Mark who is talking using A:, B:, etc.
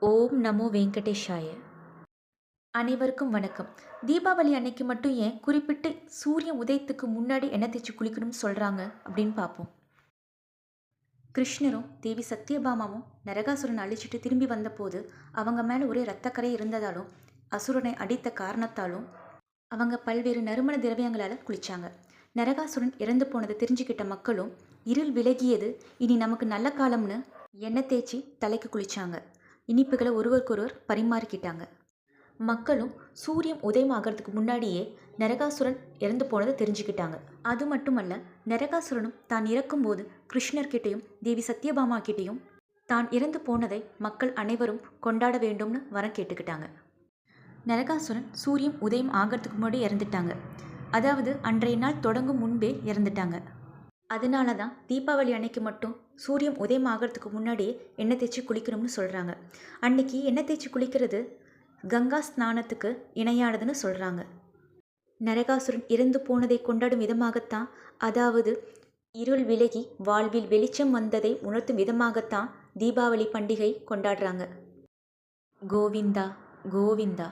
A: ஓம் நமோ வெங்கடேஷாய. அனைவருக்கும் வணக்கம். தீபாவளி அன்னைக்கு மட்டும் ஏன் குறிப்பிட்டு சூரியன் உதயத்துக்கு முன்னாடி எண்ணெய் தேய்ச்சி குளிக்கணும்னு சொல்கிறாங்க அப்படின்னு பார்ப்போம். கிருஷ்ணரும் தேவி சத்யபாமாவும் நரகாசுரனை அழிச்சிட்டு திரும்பி வந்தபோது அவங்க மேலே ஒரே இரத்தக்கரை இருந்ததாலும் அசுரனை அடித்த காரணத்தாலும் அவங்க பல்வேறு நறுமண திரவியங்களால் குளிச்சாங்க. நரகாசுரன் இறந்து போனதை தெரிஞ்சுக்கிட்ட மக்களும் இருள் விலகியது, இனி நமக்கு நல்ல காலம்னு எண்ணெய் தேய்ச்சி தலைக்கு குளிச்சாங்க. இனிப்புகளை ஒருவருக்கொருவர் பரிமாறிக்கிட்டாங்க. மக்களும் சூரியன் உதயம் ஆகிறதுக்கு முன்னாடியே நரகாசுரன் இறந்து போனதை தெரிஞ்சுக்கிட்டாங்க. அது மட்டுமல்ல, நரகாசுரனும் தான் இறக்கும்போது கிருஷ்ணர்கிட்டையும் தேவி சத்யபாமா கிட்டேயும் தான் இறந்து போனதை மக்கள் அனைவரும் கொண்டாட வேண்டும்னு வரம் கேட்டுக்கிட்டாங்க. நரகாசுரன் சூரியன் உதயம் ஆகிறதுக்கு முன்னாடி இறந்துட்டாங்க. அதாவது அன்றைய நாள் தொடங்கும் முன்பே இறந்துட்டாங்க. அதனால தான் தீபாவளி அன்னைக்கு மட்டும் சூரியன் உதயம் ஆகிறதுக்கு முன்னாடியே எண்ணெய் தேய்ச்சி குளிக்கணும்னு சொல்கிறாங்க. அன்னைக்கு எண்ணெய் தேய்ச்சி குளிக்கிறது கங்கா ஸ்நானத்துக்கு இணையானதுன்னு சொல்கிறாங்க. நரகாசுரன் இறந்து போனதை கொண்டாடும் விதமாகத்தான், அதாவது இருள் விலகி வாழ்வில் வெளிச்சம் வந்ததை உணர்த்தும் விதமாகத்தான் தீபாவளி பண்டிகை கொண்டாடுறாங்க. கோவிந்தா கோவிந்தா.